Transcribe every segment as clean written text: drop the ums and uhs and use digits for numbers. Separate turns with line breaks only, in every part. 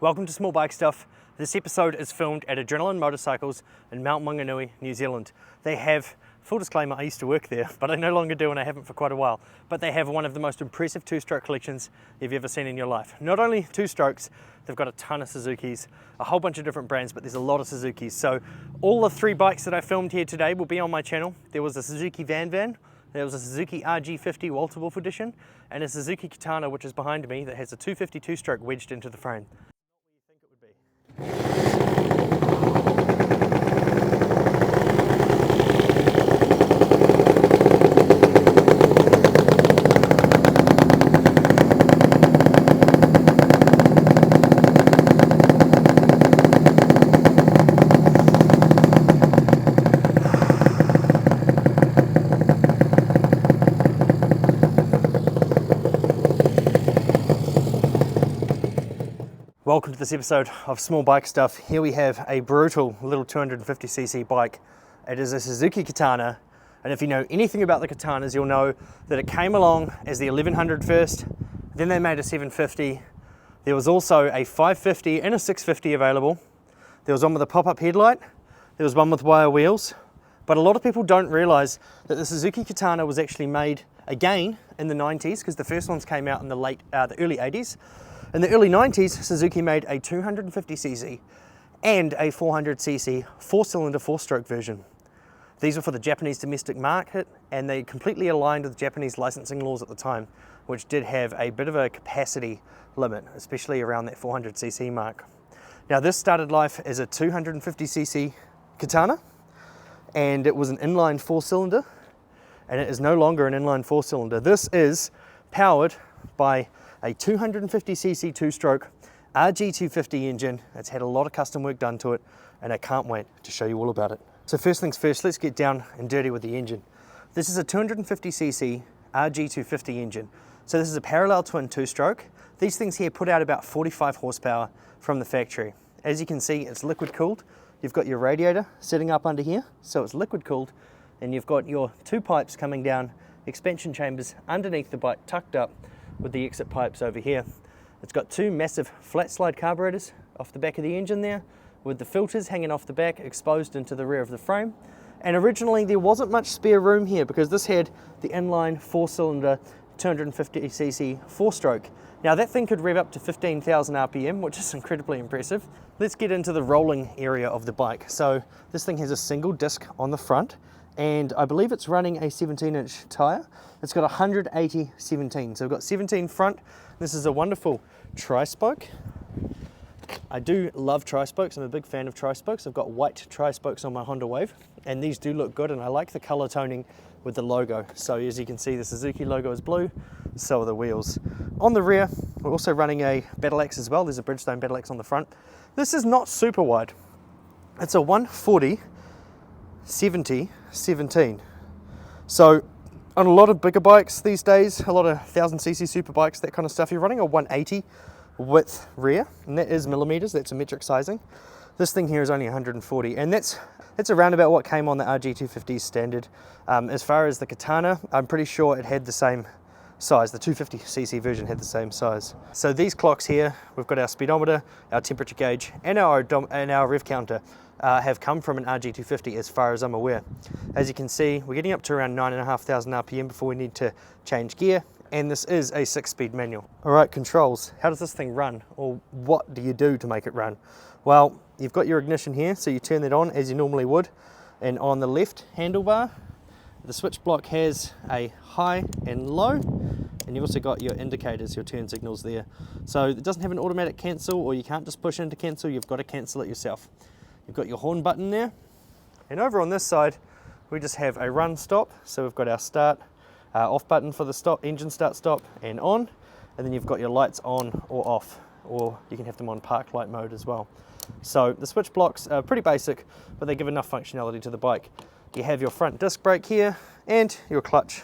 Welcome to Small Bike Stuff. This episode is filmed at Adrenalyn Motorcycles in Mount Maunganui, New Zealand. They have, full disclaimer, I used to work there, but I no longer do and I haven't for quite a while. But they have one of the most impressive two-stroke collections you've ever seen in your life. Not only two strokes, they've got a ton of Suzukis, a whole bunch of different brands, but there's a lot of Suzukis. So all the three bikes that I filmed here today will be on my channel. There was a Suzuki Van, there was a Suzuki RG250 Walter Wolf edition, and a Suzuki Katana, which is behind me, that has a 250 two-stroke wedged into the frame. Welcome to this episode of Small Bike Stuff. Here we have a brutal little 250cc bike. It is a Suzuki Katana, and if you know anything about the Katanas, you'll know that it came along as the 1100 first, then they made a 750. There was also a 550 and a 650 available. There was one with a pop-up headlight. There was one with wire wheels. But a lot of people don't realize that the Suzuki Katana was actually made again in the 90s, because the first ones came out in the early 80s. In the early 90s, Suzuki made a 250cc and a 400cc four-cylinder four-stroke version. These were for the Japanese domestic market, and they completely aligned with Japanese licensing laws at the time, which did have a bit of a capacity limit, especially around that 400cc mark. Now this started life as a 250cc Katana, and it was an inline four-cylinder, and it is no longer an inline four-cylinder. This is powered by a 250cc two-stroke RG250 engine. It's had a lot of custom work done to it, and I can't wait to show you all about it. So first things first, let's get down and dirty with the engine. This is a 250cc RG250 engine. So this is a parallel twin two-stroke. These things here put out about 45 horsepower from the factory. As you can see, it's liquid cooled. You've got your radiator sitting up under here, so it's liquid cooled, and you've got your two pipes coming down, expansion chambers underneath the bike tucked up, with the exit pipes over here. It's got two massive flat slide carburetors off the back of the engine there, with the filters hanging off the back exposed into the rear of the frame. And originally there wasn't much spare room here because this had the inline four-cylinder 250cc four-stroke. Now that thing could rev up to 15,000 RPM, which is incredibly impressive. Let's get into the rolling area of the bike. So this thing has a single disc on the front, and I believe it's running a 17-inch tyre. It's got 180/17, so we've got 17 front. This is a wonderful tri-spoke. I do love tri-spokes. I'm a big fan of tri-spokes. I've got white tri-spokes on my Honda Wave, and these do look good, and I like the color toning with the logo. So as you can see, the Suzuki logo is blue, so are the wheels. On the rear, we're also running a battle axe as well. There's a Bridgestone battle axe on the front. This is not super wide. It's a 140/70/17. So on a lot of bigger bikes these days, a lot of 1000cc super bikes, that kind of stuff, you're running a 180 width rear, and that is millimeters, that's a metric sizing. This thing here is only 140, and that's around about what came on the RG250 standard. As far as the Katana, I'm pretty sure it had the same size. The 250cc version had the same size. So these clocks here, we've got our speedometer, our temperature gauge, and our rev counter have come from an RG250 as far as I'm aware. As you can see, we're getting up to around 9,500 RPM before we need to change gear, and this is a 6-speed manual. All right, controls. How does this thing run, or what do you do to make it run? Well, you've got your ignition here, so you turn that on as you normally would, and on the left handlebar, the switch block has a high and low, and you've also got your indicators, your turn signals there. So it doesn't have an automatic cancel, or you can't just push into cancel, you've got to cancel it yourself. You've got your horn button there, and over on this side we just have a run stop. So we've got our start off button for the stop, engine start stop and on, and then you've got your lights on or off, or you can have them on park light mode as well. So the switch blocks are pretty basic, but they give enough functionality to the bike. You have your front disc brake here and your clutch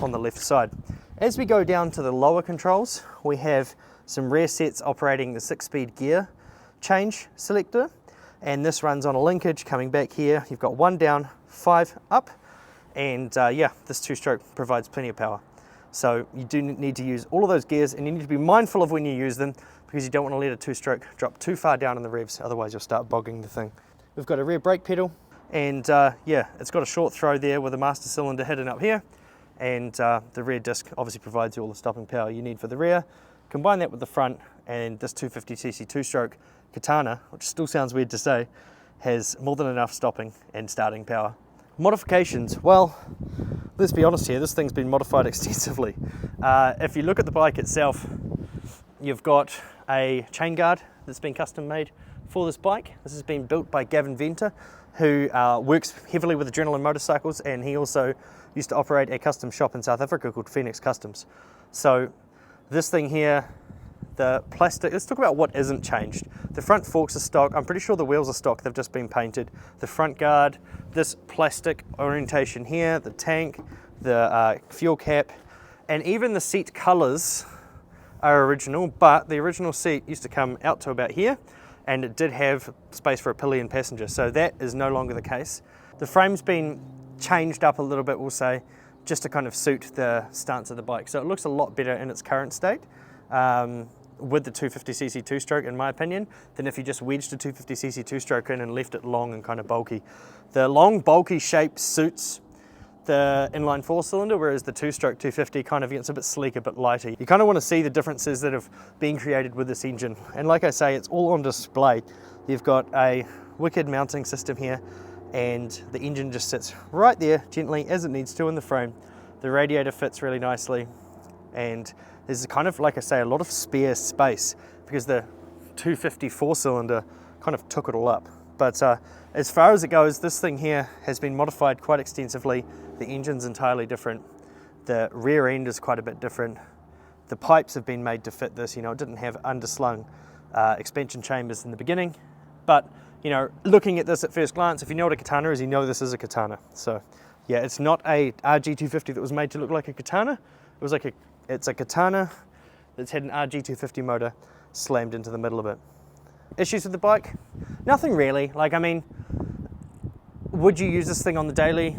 on the left side. As we go down to the lower controls, we have some rear sets operating the 6-speed gear change selector, and this runs on a linkage coming back here. You've got 1 down, 5 up, and yeah, this two-stroke provides plenty of power. So you do need to use all of those gears, and you need to be mindful of when you use them, because you don't want to let a two-stroke drop too far down in the revs, otherwise you'll start bogging the thing. We've got a rear brake pedal, and yeah, it's got a short throw there with a master cylinder hidden up here, and the rear disc obviously provides you all the stopping power you need for the rear. Combine that with the front, and this 250cc two-stroke Katana, which still sounds weird to say, has more than enough stopping and starting power. Modifications, well, let's be honest here, this thing's been modified extensively. If you look at the bike itself, you've got a chain guard that's been custom made for this bike. This has been built by Gavin Venter, who works heavily with Adrenalyn Motorcycles, and he also used to operate a custom shop in South Africa called Phoenix Customs. So this thing here, the plastic, let's talk about what isn't changed. The front forks are stock. I'm pretty sure the wheels are stock, they've just been painted. The front guard, this plastic orientation here, the tank, the fuel cap, and even the seat colors are original, but the original seat used to come out to about here, and it did have space for a pillion passenger, so that is no longer the case. The frame's been changed up a little bit, we'll say, just to kind of suit the stance of the bike. So it looks a lot better in its current state with the 250cc two-stroke, in my opinion, than if you just wedged a 250cc two-stroke in and left it long and kind of bulky. The long, bulky shape suits the inline four-cylinder, whereas the two-stroke 250 kind of gets a bit sleeker, a bit lighter. You kind of want to see the differences that have been created with this engine. And like I say, it's all on display. You've got a wicked mounting system here, and the engine just sits right there gently as it needs to in the frame. The radiator fits really nicely, and there's kind of, like I say, a lot of spare space because the 250 four-cylinder kind of took it all up. But as far as it goes, this thing here has been modified quite extensively. The engine's entirely different. The rear end is quite a bit different. The pipes have been made to fit this. You know, it didn't have underslung expansion chambers in the beginning. But, you know, looking at this at first glance, if you know what a Katana is, you know this is a Katana. So, yeah, it's not a RG250 that was made to look like a Katana. It was like it's a Katana that's had an RG250 motor slammed into the middle of it. Issues with the bike? Nothing really. Like, I mean, would you use this thing on the daily?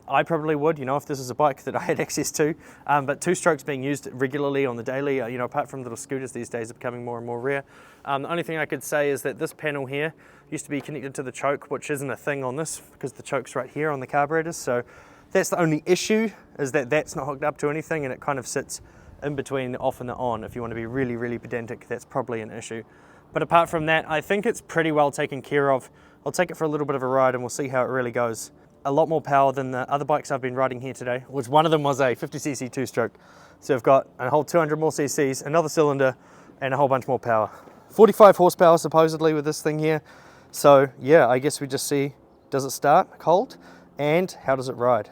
I probably would, you know, if this is a bike that I had access to. But two-strokes being used regularly on the daily, you know, apart from little scooters these days, are becoming more and more rare. The only thing I could say is that this panel here used to be connected to the choke, which isn't a thing on this because the choke's right here on the carburetors. So that's the only issue, is that that's not hooked up to anything, and it kind of sits in between the off and the on. If you want to be really, really pedantic, that's probably an issue. But apart from that, I think it's pretty well taken care of. I'll take it for a little bit of a ride and we'll see how it really goes. A lot more power than the other bikes I've been riding here today, which one of them was a 50cc two-stroke. So I've got a whole 200 more cc's, another cylinder, and a whole bunch more power. 45 horsepower supposedly with this thing here. So yeah, I guess we just see, does it start cold and how does it ride?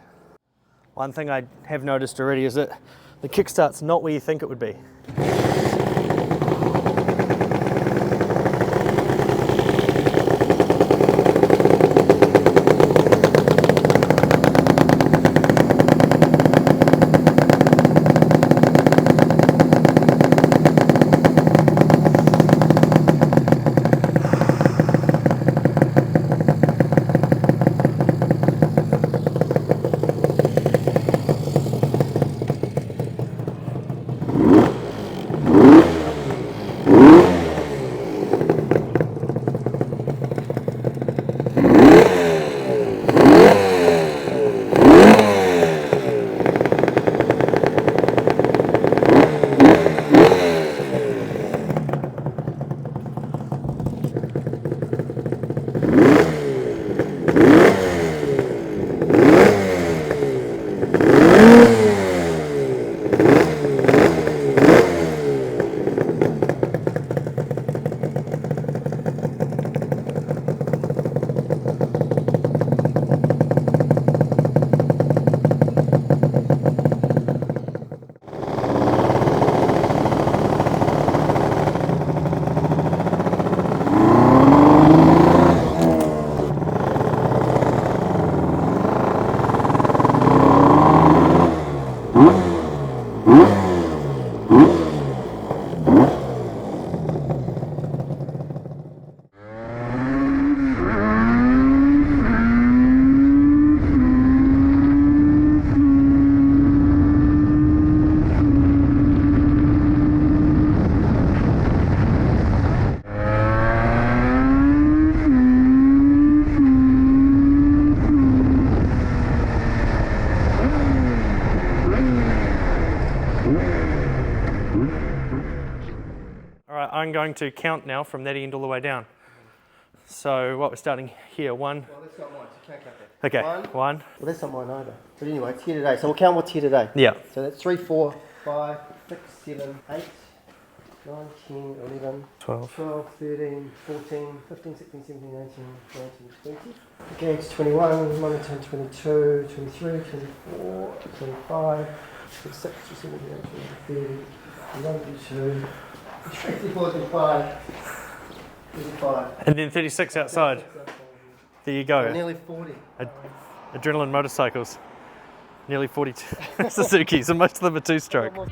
One thing I have noticed already is that the kickstart's not where you think it would be. I'm going to count now from that end all the way down. So what we're starting here, 1.
Well, that's not mine, so you can't count that.
Okay,
1.
1.
Well, that's not mine either. But anyway, it's here today. So we'll count what's here today.
Yeah.
So that's 3, 4, 5, 6, 7, 8, 9, 10, 11,
12.
12, 13, 14, 15, 16, 17, 18, 19, 20. Okay, it's 21, 19, 22, 23, 24, 25, 26, 27, 28, 30, 32, 34, 35, 35.
And then 36 outside. There you go.
Nearly 40.
Adrenalyn Motorcycles. Nearly 42 Suzuki, so most of them are 2-stroke.